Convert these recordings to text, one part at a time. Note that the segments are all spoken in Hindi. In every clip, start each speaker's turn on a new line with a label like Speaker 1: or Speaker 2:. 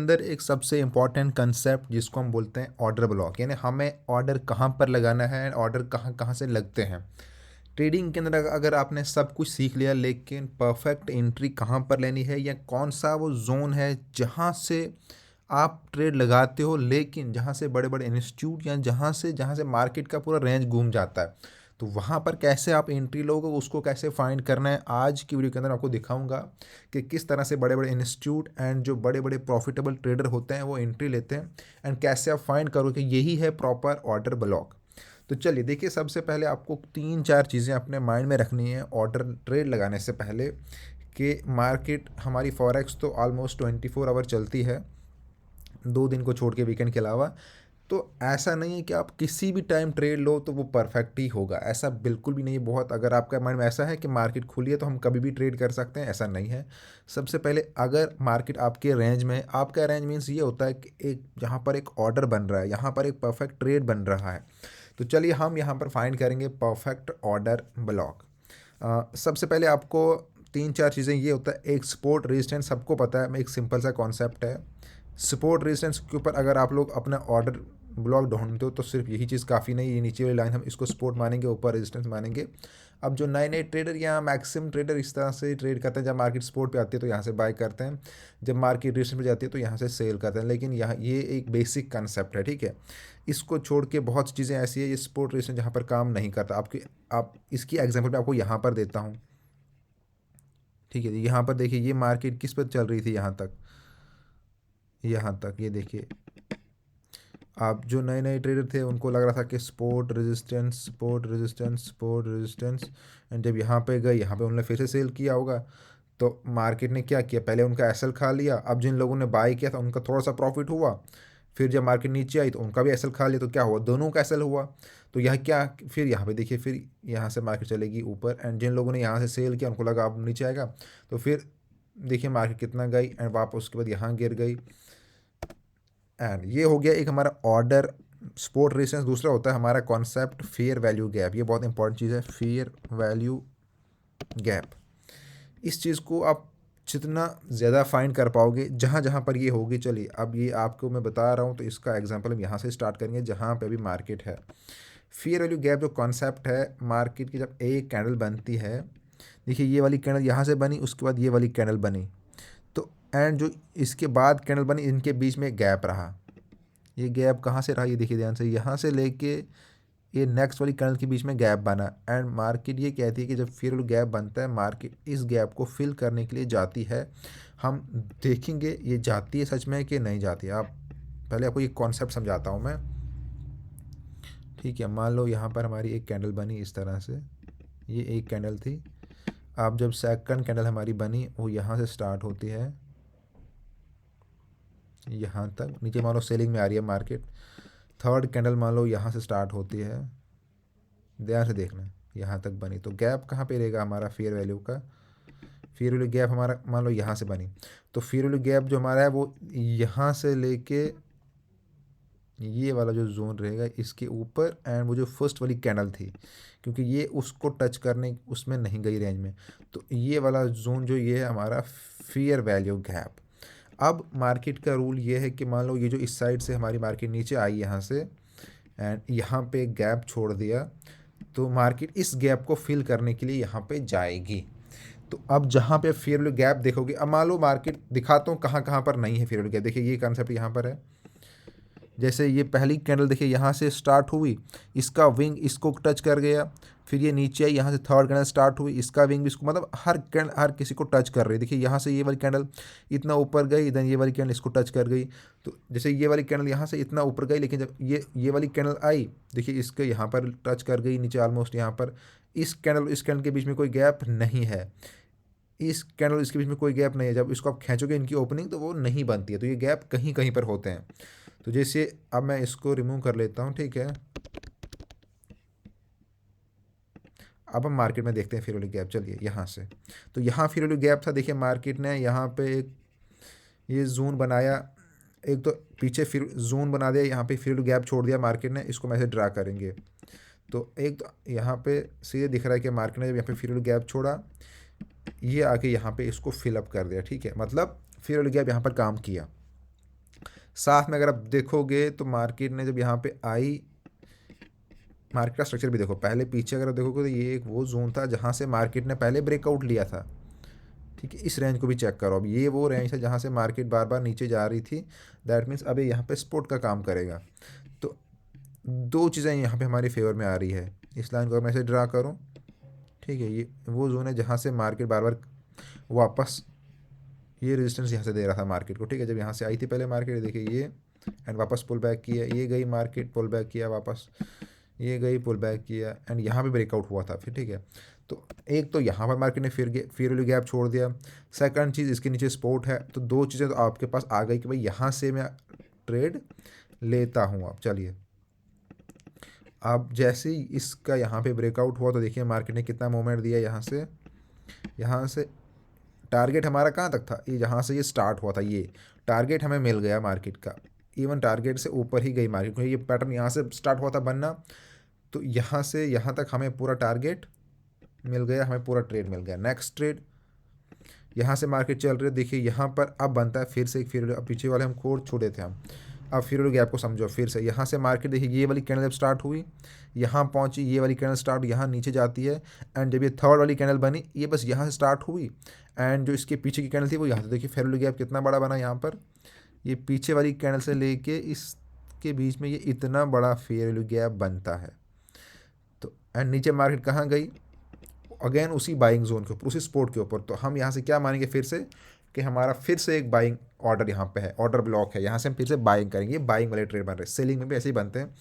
Speaker 1: अंदर एक सबसे इम्पॉर्टेंट कंसेप्ट जिसको हम बोलते हैं ऑर्डर ब्लॉक, यानी हमें ऑर्डर कहाँ पर लगाना है, ऑर्डर कहाँ कहाँ से लगते हैं। ट्रेडिंग के अंदर अगर आपने सब कुछ सीख लिया, लेकिन परफेक्ट एंट्री कहाँ पर लेनी है या कौन सा वो जोन है जहाँ से आप ट्रेड लगाते हो, लेकिन जहाँ से बड़े बड़े इंस्टीट्यूट या जहाँ से मार्केट का पूरा रेंज घूम जाता है, तो वहाँ पर कैसे आप एंट्री लोगे, उसको कैसे फाइंड करना है, आज की वीडियो के अंदर आपको दिखाऊंगा कि किस तरह से बड़े बड़े इंस्टीट्यूट एंड जो बड़े बड़े प्रॉफिटेबल ट्रेडर होते हैं वो एंट्री लेते हैं एंड कैसे आप फाइंड करो कि यही है प्रॉपर ऑर्डर ब्लॉक। तो चलिए देखिए, सबसे पहले आपको 3-4 चीज़ें अपने माइंड में रखनी है ऑर्डर ट्रेड लगाने से पहले कि मार्केट हमारी फॉरेक्स तो ऑलमोस्ट 24 आवर चलती है, 2 दिन को छोड़ के, वीकेंड के अलावा। तो ऐसा नहीं है कि आप किसी भी टाइम ट्रेड लो तो वो परफेक्ट ही होगा, ऐसा बिल्कुल भी नहीं है। बहुत अगर आपका माइंड में ऐसा है कि मार्केट खुली है तो हम कभी भी ट्रेड कर सकते हैं, ऐसा नहीं है। सबसे पहले अगर मार्केट आपके रेंज में है, आपका रेंज मीन्स ये होता है कि एक जहाँ पर एक ऑर्डर बन रहा है, यहाँ पर एक परफेक्ट ट्रेड बन रहा है। तो चलिए हम यहाँ पर फाइंड करेंगे परफेक्ट ऑर्डर ब्लॉक। सबसे पहले आपको 3-4 चीज़ें, ये होता है एक सपोर्ट रेजिस्टेंस, सबको पता है, एक सिंपल सा कॉन्सेप्ट है। सपोर्ट रेजिस्टेंस के ऊपर अगर आप लोग अपना ऑर्डर ब्लॉक ढूंढते हो तो सिर्फ यही चीज़ काफ़ी नहीं, ये नीचे वाली लाइन हम इसको सपोर्ट मानेंगे, ऊपर रेजिस्टेंस मानेंगे। अब जो नए नए ट्रेडर या मैक्सिमम ट्रेडर इस तरह से ट्रेड करते हैं, जब मार्केट सपोर्ट पे आती है तो यहाँ से बाय करते हैं, जब मार्केट रेजिस्टेंस पे जाती है तो यहाँ से सेल करते हैं। लेकिन यहाँ ये एक बेसिक कंसेप्ट है, ठीक है। इसको छोड़ के बहुत सी चीज़ें ऐसी है ये सपोर्ट रेजिस्टेंस जहाँ पर काम नहीं करता। आप इसकी एग्जाम्पल मैं आपको यहाँ पर देता हूँ, ठीक है। यहाँ पर देखिए, ये मार्केट किस पर चल रही थी, यहाँ तक ये देखिए। आप जो नए नए ट्रेडर थे उनको लग रहा था कि support resistance, support resistance, support resistance, and जब यहाँ पे गए, यहाँ पे उन्होंने फिर से सेल किया होगा। तो मार्केट ने क्या किया, पहले उनका एसएल खा लिया। अब जिन लोगों ने बाई किया था उनका थोड़ा सा प्रॉफिट हुआ, फिर जब मार्केट नीचे आई तो उनका भी एसएल खा लिया, तो क्या हुआ, दोनों का एसएल हुआ। तो यह क्या, फिर यहाँ पे देखिए, फिर यहाँ से मार्केट चलेगी ऊपर, एंड जिन लोगों ने यहाँ से सेल किया उनको लगा अब नीचे आएगा, तो फिर देखिए मार्केट कितना गई एंड वापस उसके बाद यहाँ गिर गई। एंड ये हो गया एक हमारा ऑर्डर सपोर्ट रेजिस्टेंस। दूसरा होता है हमारा कॉन्सेप्ट फेयर वैल्यू गैप, ये बहुत इंपॉर्टेंट चीज़ है, फेयर वैल्यू गैप। इस चीज़ को आप जितना ज़्यादा फाइंड कर पाओगे जहाँ जहाँ पर ये होगी। चलिए अब ये आपको मैं बता रहा हूँ, तो इसका एग्जांपल हम यहाँ से स्टार्ट करेंगे जहाँ पे भी मार्केट है। फेयर वैल्यू गैप जो कॉन्सेप्ट है, मार्केट की जब एक कैंडल बनती है, देखिए ये वाली कैंडल यहाँ से बनी, उसके बाद ये वाली कैंडल बनी, तो एंड जो इसके बाद कैंडल बनी, इनके बीच में गैप रहा। ये गैप कहाँ से रहा, ये देखिए ध्यान से, यहाँ से लेके ये नेक्स्ट वाली कैंडल के बीच में गैप बना। एंड मार्केट ये कहती है कि जब फिर गैप बनता है, मार्केट इस गैप को फिल करने के लिए जाती है। हम देखेंगे ये जाती है सच में कि नहीं जाती है। आप पहले आपको ये कॉन्सेप्ट समझाता हूँ मैं, ठीक है। मान लो यहाँ पर हमारी एक कैंडल बनी इस तरह से, ये एक कैंडल थी। अब जब सेकंड कैंडल हमारी बनी, वो यहाँ से स्टार्ट होती है यहाँ तक, नीचे मान लो सेलिंग में आ रही है मार्केट। थर्ड कैंडल मान लो यहाँ से स्टार्ट होती है, ध्यान से देखना, यहाँ तक बनी, तो गैप कहाँ पे रहेगा हमारा फेयर वैल्यू का। फेयर वैल्यू गैप हमारा मान लो यहाँ से बनी, तो फेयर वैल्यू गैप जो हमारा है वो यहाँ से लेके ये वाला जो जोन रहेगा इसके ऊपर, एंड वो जो फर्स्ट वाली कैंडल थी, क्योंकि ये उसको टच करने उसमें नहीं गई रेंज में, तो ये वाला जोन जो ये है हमारा फेयर वैल्यू गैप। अब मार्केट का रूल ये है कि मान लो ये जो इस साइड से हमारी मार्केट नीचे आई यहाँ से, एंड यहाँ पे गैप छोड़ दिया, तो मार्केट इस गैप को फिल करने के लिए यहाँ पे जाएगी। तो अब जहाँ पे फेयर वैल्यू गैप देखोगे, अब मान लो मार्केट दिखाता हूँ कहाँ कहाँ पर नहीं है फेयर वैल्यू गैप। देखिए ये कंसेप्ट यहाँ पर है, जैसे ये पहली कैंडल देखिए यहाँ से स्टार्ट हुई, इसका विंग इसको टच कर गया, फिर ये नीचे आई, यहाँ से थर्ड कैंडल स्टार्ट हुई, इसका विंग भी इसको, मतलब हर किसी को टच कर रही है। देखिए यहाँ से ये वाली कैंडल इतना ऊपर गई, देन ये वाली कैंडल इसको टच कर गई। तो जैसे ये वाली कैंडल यहाँ से इतना ऊपर गई, लेकिन जब ये वाली कैंडल आई, देखिए इसके यहाँ पर टच कर गई नीचे ऑलमोस्ट यहाँ पर। इस कैंडल के बीच में कोई गैप नहीं है, इस कैंडल इसके बीच में कोई गैप नहीं है। जब इसको आप खींचोगे इनकी ओपनिंग, तो वो नहीं बनती है, तो ये गैप कहीं कहीं पर होते हैं। तो जैसे अब मैं इसको रिमूव कर लेता हूँ, ठीक है। अब हम मार्केट में देखते हैं फेयर वैल्यू गैप। चलिए यहाँ से, तो यहाँ फेयर वैल्यू गैप था, देखिए मार्केट ने यहाँ पे एक ये जोन बनाया, एक तो पीछे फिर जोन बना दिया, यहाँ पे फेयर वैल्यू गैप छोड़ दिया मार्केट ने, इसको मैं ऐसे ड्रा करेंगे। तो एक तो यहाँ पे सीधे दिख रहा है कि मार्केट ने जब यहाँ पे फेयर वैल्यू गैप छोड़ा, ये आके यहाँ पे इसको फिलअप कर दिया, ठीक है, मतलब फेयर वैल्यू गैप यहाँ पर काम किया। साथ में अगर आप देखोगे तो मार्केट ने जब यहाँ पे आई, मार्केट का स्ट्रक्चर भी देखो, पहले पीछे अगर आप देखोगे तो ये एक वो जोन था जहाँ से मार्केट ने पहले ब्रेकआउट लिया था, ठीक है। इस रेंज को भी चेक करो, अब ये वो रेंज है जहाँ से मार्केट बार बार नीचे जा रही थी। दैट मीन्स अब ये यहाँ पे सपोर्ट का काम करेगा। तो दो चीज़ें यहाँ पे हमारी फेवर में आ रही है। इस लाइन को मैं ऐसे ड्रा करूँ, ठीक है, ये वो जोन है जहाँ से मार्केट बार बार वापस ये रेजिस्टेंस यहाँ से दे रहा था मार्केट को, ठीक है। जब यहाँ से आई थी पहले मार्केट, देखिए ये, एंड वापस पुल बैक किया, ये गई मार्केट, पुल बैक किया वापस, ये गई, पुल बैक किया, एंड यहाँ पे ब्रेकआउट हुआ था फिर, ठीक है। तो एक तो यहाँ पर मार्केट ने फिर वाली गैप छोड़ दिया। सेकंड चीज़, इसके नीचे सपोर्ट है। तो दो चीज़ें तो आपके पास आ गई कि भाई यहाँ से मैं ट्रेड लेता हूँ। अब चलिए, अब जैसे ही इसका यहाँ पे ब्रेकआउट हुआ तो देखिए मार्केट ने कितना मूवमेंट दिया यहाँ से टारगेट हमारा कहाँ तक था, ये जहाँ से ये स्टार्ट हुआ था, ये टारगेट हमें मिल गया मार्केट का। इवन टारगेट से ऊपर ही गई मार्केट, क्योंकि ये पैटर्न यहाँ से स्टार्ट हुआ था बनना, तो यहाँ से यहाँ तक हमें पूरा टारगेट मिल गया, हमें पूरा ट्रेड मिल गया। नेक्स्ट ट्रेड यहाँ से मार्केट चल रही है, देखिए यहाँ पर अब बनता है फिर से एक फिर, अब पीछे वाले हम कोड छोड़े थे हम, अब फिर वाले गैप को समझो फिर से। यहाँ से मार्केट देखिए ये वाली कैंडल जब स्टार्ट हुई, यहाँ पहुँची, ये वाली कैंडल स्टार्ट यहाँ नीचे जाती है, एंड जब ये थर्ड वाली कैंडल बनी, ये बस यहाँ से स्टार्ट हुई, एंड जो इसके पीछे की कैंडल थी वो यहाँ से, देखिए फेयर वैल्यू गैप कितना बड़ा बना यहाँ पर, ये पीछे वाली कैंडल से लेके इसके बीच में ये इतना बड़ा फेयर वैल्यू गैप बनता है। तो एंड नीचे मार्केट कहाँ गई, अगेन उसी बाइंग जोन के ऊपर, उसी सपोर्ट के ऊपर। तो हम यहाँ से क्या मानेंगे फिर से कि हमारा फिर से एक बाइंग ऑर्डर यहाँ पे है, ऑर्डर ब्लॉक है, यहाँ से हम फिर से बाइंग करेंगे। बाइंग वाले ट्रेड बन रहे हैं, सेलिंग में भी ऐसे ही बनते हैं।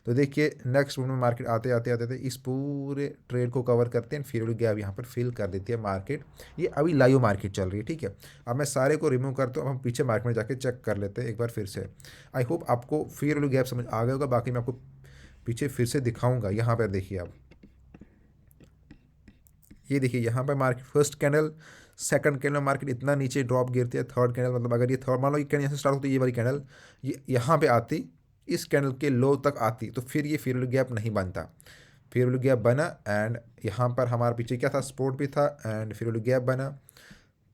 Speaker 1: तो देखिए नेक्स्ट में मार्केट आते आते आते आते इस पूरे ट्रेड को कवर करते हैं, फिर गैप यहाँ पर फिल कर देती है मार्केट। ये अभी लाइव मार्केट चल रही है, ठीक है। अब मैं सारे को रिमूव करता हूँ, अब हम पीछे मार्केट में जाके चेक कर लेते हैं एक बार फिर से। आई होप आपको फिर गैप समझ आ गया होगा, बाकी मैं आपको पीछे फिर से दिखाऊंगा। यहाँ पर देखिए आप, ये देखिए यहाँ पर market first candle, second candle market इतना नीचे ड्रॉप गिरती है, थर्ड कैंडल मतलब अगर ये थर्ड मान लो ये कैंडल यहाँ से स्टार्ट होती है, ये वाली कैंडल ये यहाँ पे आती, इस कैंडल के लो तक आती, तो फिर ये फेयर वैल्यू गैप नहीं बनता। फेयर वैल्यू गैप बना, एंड यहाँ पर हमारे पीछे क्या था, सपोर्ट भी था, एंड फेयर वैल्यू गैप बना,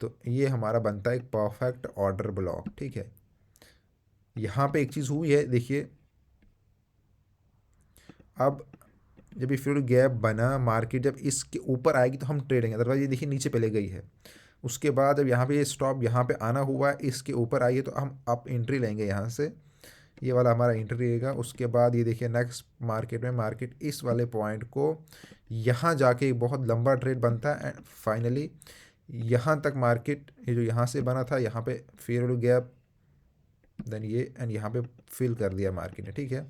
Speaker 1: तो ये हमारा बनता है एक परफेक्ट ऑर्डर ब्लॉक, ठीक है। यहाँ पे एक चीज़ हुई है देखिए, अब जब ये फिर गैप बना, मार्केट जब इसके ऊपर आएगी तो हम ट्रेड लेंगे, अदरवाइज ये देखिए नीचे पहले गई है। उसके बाद जब यहाँ पे ये स्टॉप यहाँ पे आना हुआ है, इसके ऊपर आई है, तो हम अप एंट्री लेंगे यहाँ से, ये वाला हमारा एंट्री रहेगा। उसके बाद ये देखिए नेक्स्ट मार्केट में मार्केट इस वाले पॉइंट को यहाँ जाके एक बहुत लंबा ट्रेड बनता है, एंड फाइनली यहाँ तक मार्केट, ये जो यहाँ से बना था यहाँ पे फेयर वैल्यू गैप, देन ये, एंड यहाँ पे फिल कर दिया मार्केट ने, ठीक है।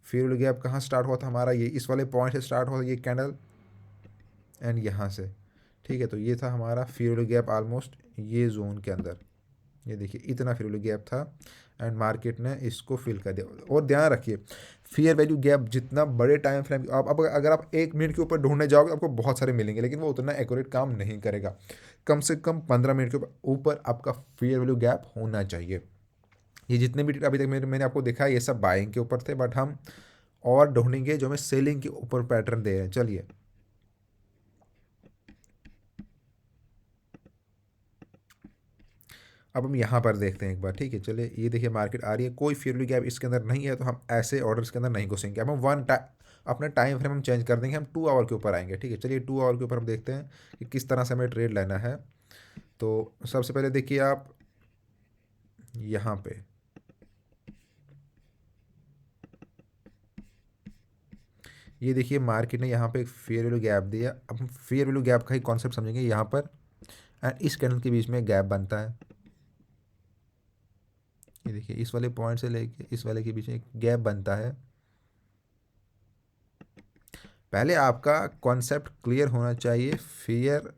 Speaker 1: फेयर वैल्यू गैप कहाँ स्टार्ट हुआ था हमारा, ये इस वाले पॉइंट से स्टार्ट हुआ था ये कैंडल, एंड यहाँ से, ठीक है। तो ये था हमारा फेयर वैल्यू गैप ऑलमोस्ट ये जोन के अंदर, ये देखिए इतना फेयर वैल्यू गैप था, एंड मार्केट ने इसको फिल कर दिया। और ध्यान रखिए फेयर वैल्यू गैप जितना बड़े टाइम फ्रेम आप, अब अगर आप 1 मिनट के ऊपर ढूंढने जाओगे आपको बहुत सारे मिलेंगे, लेकिन वो उतना एक्यूरेट काम नहीं करेगा। कम से कम 15 मिनट के ऊपर आपका फेयर वैल्यू गैप होना चाहिए। ये जितने भी अभी तक मैंने आपको देखा है ये सब बाइंग के ऊपर थे, बट हम और ढूंढेंगे जो हमें सेलिंग के ऊपर पैटर्न दे रहे हैं। चलिए अब हम यहाँ पर देखते हैं एक बार, ठीक है। चलिए ये देखिए मार्केट आ रही है, कोई फेयर वैल्यू गैप इसके अंदर नहीं है, तो हम ऐसे ऑर्डर्स के अंदर नहीं घुसेंगे। अब हम अपना टाइम फ्रेम हम चेंज कर देंगे, हम 2 आवर के ऊपर आएंगे, ठीक है। चलिए 2 आवर के ऊपर हम देखते हैं कि किस तरह से हमें ट्रेड लेना है। तो सबसे पहले देखिए आप यहाँ पे, ये देखिए मार्केट ने यहाँ पे एक फेयर वैल्यू गैप दिया। अब हम फेयर वैल्यू गैप का ही कॉन्सेप्ट समझेंगे यहाँ पर, एंड इस कैंडल के बीच में गैप बनता है, ये देखिए इस वाले पॉइंट से लेके इस वाले के बीच में एक गैप बनता है। पहले आपका कॉन्सेप्ट क्लियर होना चाहिए फेयर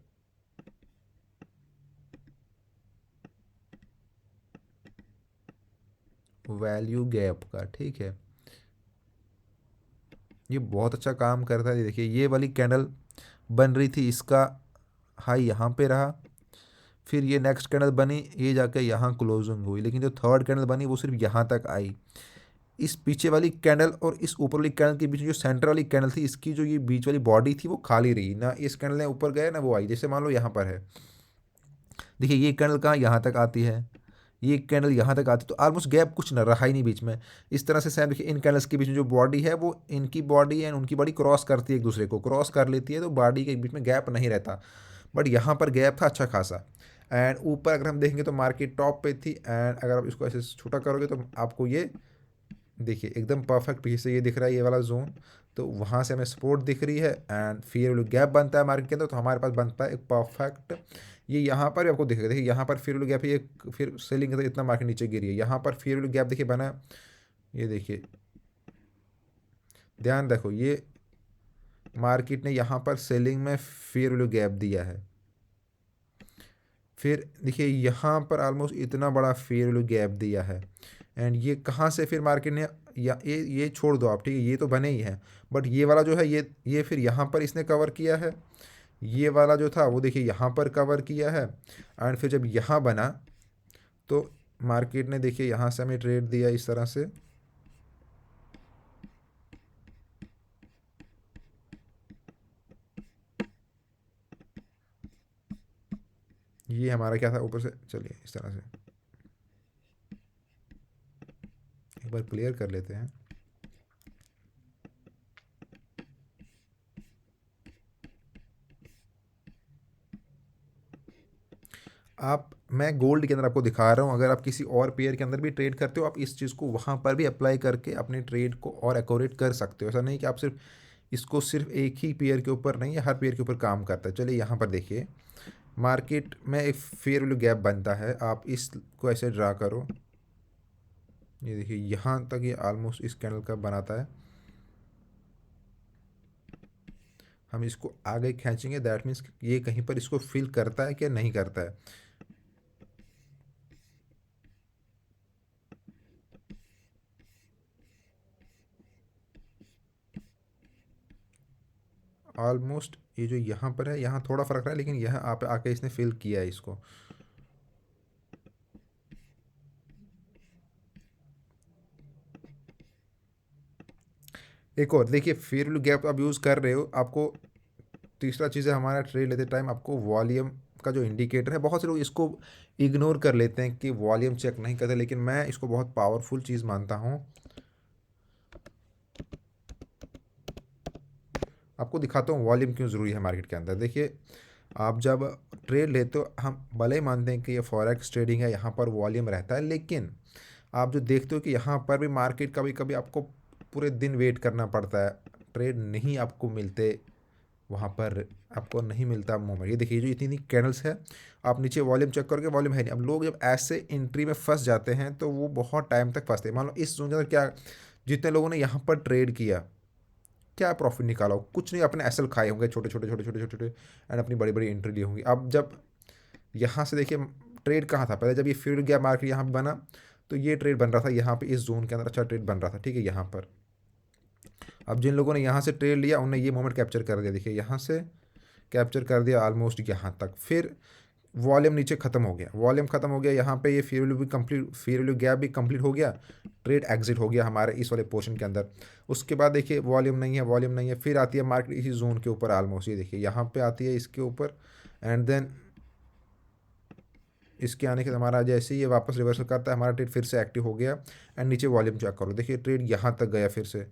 Speaker 1: वैल्यू गैप का, ठीक है। ये बहुत अच्छा काम करता है। देखिए ये वाली कैंडल बन रही थी, इसका हाई यहाँ पे रहा, फिर ये नेक्स्ट कैंडल बनी, ये जाकर यहाँ क्लोजिंग हुई, लेकिन जो थर्ड कैंडल बनी वो सिर्फ यहाँ तक आई। इस पीछे वाली कैंडल और इस ऊपर वाली कैंडल के बीच जो सेंटर वाली कैंडल थी, इसकी जो ये बीच वाली बॉडी थी वो खाली रही ना, इस कैंडल ने ऊपर गया ना वो आई। जैसे मान लो यहाँ पर है, देखिए ये कैंडल कहाँ यहाँ तक आती है, ये कैंडल यहाँ तक आती तो ऑलमोस्ट गैप कुछ न रहा ही नहीं बीच में। इस तरह से सेम देखिए इन कैंडल्स के बीच में जो बॉडी है वो इनकी बॉडी एंड उनकी बॉडी क्रॉस करती है, एक दूसरे को क्रॉस कर लेती है, तो बॉडी के बीच में गैप नहीं रहता। बट यहाँ पर गैप था अच्छा खासा। एंड ऊपर अगर हम देखेंगे तो मार्केट टॉप पे थी, एंड अगर आप इसको ऐसे छोटा करोगे तो आपको ये देखिए एकदम परफेक्ट पीछे से ये दिख रहा है ये वाला जोन। तो वहाँ से हमें सपोर्ट दिख रही है एंड फिर गैप बनता है मार्केट के अंदर, तो हमारे पास बनता है एक परफेक्ट। ये यहाँ पर भी आपको दिखेगा, देखिए यहाँ पर फिर गैप, ये फिर सेलिंग के अंदर इतना मार्केट नीचे गिरी है, यहाँ पर फिर गैप देखिए बना। ये देखिए ध्यान रखो, ये मार्केट ने यहाँ पर सेलिंग में फेयर वैल्यू गैप दिया है। फिर देखिए यहाँ पर ऑलमोस्ट इतना बड़ा फेयर वैल्यू गैप दिया है। एंड ये कहाँ से फिर मार्केट ने, या ये छोड़ दो आप, ठीक है, ये तो बने ही हैं, बट ये वाला जो है ये फिर यहाँ पर इसने कवर किया है। ये वाला जो था वो देखिए यहाँ पर कवर किया है। एंड फिर जब यहाँ बना तो मार्केट ने देखिए यहाँ से हमें ट्रेड दिया इस तरह से। ये हमारा क्या था ऊपर से, चलिए इस तरह से एक बार क्लियर कर लेते हैं। आप, मैं गोल्ड के अंदर आपको दिखा रहा हूँ, अगर आप किसी और पेयर के अंदर भी ट्रेड करते हो आप इस चीज़ को वहाँ पर भी अप्लाई करके अपने ट्रेड को और एक्यूरेट कर सकते हो। ऐसा नहीं कि आप सिर्फ इसको सिर्फ एक ही पेयर के ऊपर नहीं है, हर पेयर के ऊपर काम करता है। चलिए यहाँ पर देखिए मार्केट में एक फेयर वैल्यू गैप बनता है, आप इसको ऐसे ड्रा करो। ये देखिए यहाँ तक ये ऑलमोस्ट इस कैंडल का बनाता है। हम इसको आगे खींचेंगे, दैट मीन्स ये कहीं पर इसको फिल करता है कि नहीं करता है। ऑलमोस्ट ये जो यहाँ पर है यहाँ थोड़ा फर्क रहा है, लेकिन यहाँ आप आके इसने फिल किया है इसको। एक और देखिए फेयर वैल्यू गैप आप यूज़ कर रहे हो, आपको तीसरा चीज़ है हमारा ट्रेड लेते टाइम आपको वॉल्यूम का जो इंडिकेटर है, बहुत से लोग इसको इग्नोर कर लेते हैं कि वॉल्यूम चेक नहीं करते, लेकिन मैं इसको बहुत पावरफुल चीज़ मानता हूँ। आपको दिखाता हूँ वॉल्यूम क्यों ज़रूरी है मार्केट के अंदर। देखिए आप जब ट्रेड लेते हो, हम भले ही मानते हैं कि ये फॉरेक्स ट्रेडिंग है, यहाँ पर वॉल्यूम रहता है, लेकिन आप जो देखते हो कि यहाँ पर भी मार्केट कभी कभी आपको पूरे दिन वेट करना पड़ता है, ट्रेड नहीं आपको मिलते वहाँ पर, आपको नहीं मिलता मोमेंट। ये देखिए जो इतनी इतनी कैंडल्स है, आप नीचे वॉल्यूम चेक करोगे वॉल्यूम है नहीं। अब लोग जब ऐसे एंट्री में फंस जाते हैं तो वो बहुत टाइम तक फंसते हैं। मान लो इस जोन के अंदर क्या, जितने लोगों ने यहाँ पर ट्रेड किया, क्या प्रॉफिट निकाला हो, कुछ नहीं, अपने एसएल खाए होंगे छोटे छोटे छोटे छोटे छोटे छोटे, एंड अपनी बड़ी बड़ी एंट्री ली होंगी। अब जब यहाँ से देखिए ट्रेड कहाँ था पहले, जब ये फील्ड गया मार्केट यहाँ पे बना, तो ये ट्रेड बन रहा था यहाँ पे इस जोन के अंदर, अच्छा ट्रेड बन रहा था, ठीक है यहाँ पर। अब जिन लोगों ने यहाँ से ट्रेड लिया उन्होंने ये मोमेंट कैप्चर कर दिया, देखिए यहाँ से कैप्चर कर दिया ऑलमोस्ट यहाँ तक। फिर वॉल्यूम नीचे खत्म हो गया, वॉल्यूम खत्म हो गया, यहाँ पे ये फेयर वैल्यू भी कंप्लीट, फेयर वैल्यू गैप भी कंप्लीट हो गया, ट्रेड एग्जिट हो गया हमारे इस वाले पोर्शन के अंदर। उसके बाद देखिए वॉल्यूम नहीं है, वॉल्यूम नहीं है, फिर आती है मार्केट इसी जोन के ऊपर ऑलमोस्ट, ये देखिए यहाँ पे आती है इसके ऊपर। एंड देन इसके आने के हमारा जैसे ही ये वापस रिवर्सल करता है, हमारा ट्रेड फिर से एक्टिव हो गया। एंड नीचे वॉल्यूम चेक करो, देखिए ट्रेड यहाँ तक गया फिर से,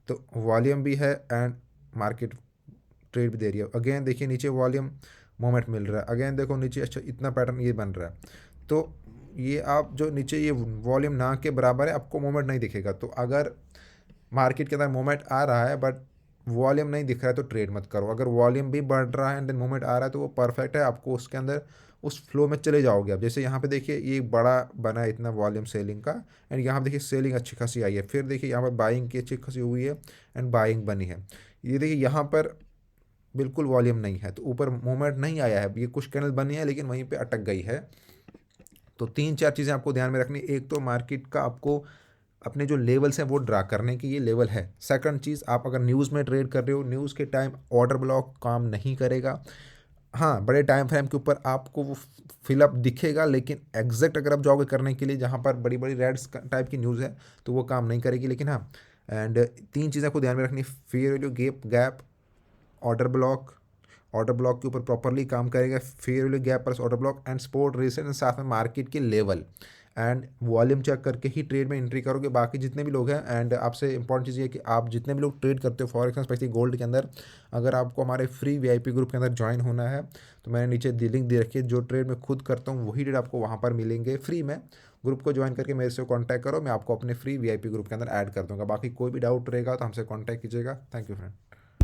Speaker 1: तो वॉल्यूम भी है एंड मार्केट ट्रेड भी दे रही है। अगेन देखिए नीचे वॉल्यूम मोमेंट मिल रहा है, अगेन देखो नीचे, अच्छा इतना पैटर्न ये बन रहा है। तो ये आप जो नीचे ये वॉल्यूम ना के बराबर है, आपको मोमेंट नहीं दिखेगा। तो अगर मार्केट के अंदर मोमेंट आ रहा है बट वॉल्यूम नहीं दिख रहा है तो ट्रेड मत करो। अगर वॉल्यूम भी बढ़ रहा है एंड देन मोमेंट आ रहा है तो वो परफेक्ट है, आपको उसके अंदर उस फ्लो में चले जाओगे आप। जैसे यहाँ पे देखिए ये बड़ा बना है इतना वॉल्यूम सेलिंग का, एंड यहाँ पे देखिए सेलिंग अच्छी खासी आई है, फिर देखिए यहाँ पर बाइंग की अच्छी खासी हुई है एंड बाइंग बनी है। ये देखिए यहाँ पर बिल्कुल वॉल्यूम नहीं है, तो ऊपर मूवमेंट नहीं आया है, ये कुछ कैंडल बनी है लेकिन वहीं पे अटक गई है। तो तीन चार चीज़ें आपको ध्यान में रखनी, एक तो मार्केट का आपको अपने जो लेवल्स हैं वो ड्रा करने की, ये लेवल है। सेकंड चीज़, आप अगर न्यूज़ में ट्रेड कर रहे हो, न्यूज़ के टाइम ऑर्डर ब्लॉक काम नहीं करेगा। हाँ, बड़े टाइम फ्रेम के ऊपर आपको वो फिलअप दिखेगा, लेकिन एग्जैक्ट अगर आप जाओगे करने के लिए जहाँ पर बड़ी बड़ी रेड्स टाइप की न्यूज़ है तो वो काम नहीं करेगी। लेकिन हाँ, एंड तीन चीज़ें आपको ध्यान में रखनी, fair value gap, order block, order block के ऊपर प्रॉपरली काम करेगा, फेयर वैल्यू गैप पर order block and support resistance, साथ में मार्केट के लेवल। एंड वॉल्यूम चेक करके ही ट्रेड में एंट्री करोगे। बाकी जितने भी लोग हैं, एंड आपसे इंपॉर्टेंट चीज़ ये है कि आप जितने भी लोग ट्रेड करते हो फॉरेक्स में, स्पेशली गोल्ड के अंदर, अगर आपको हमारे फ्री वीआईपी ग्रुप के अंदर ज्वाइन होना है तो मैंने नीचे दी लिंक दे रखी है। जो ट्रेड मैं खुद करता हूँ वही ट्रेड आपको वहाँ पर मिलेंगे फ्री में। ग्रुप को ज्वाइन करके मेरे से कॉन्टैक्ट करो, मैं आपको अपने फ्री वीआईपी ग्रुप के अंदर ऐड कर दूंगा। बाकी कोई भी डाउट रहेगा तो हमसे कॉन्टैक्ट कीजिएगा। Thank you friend.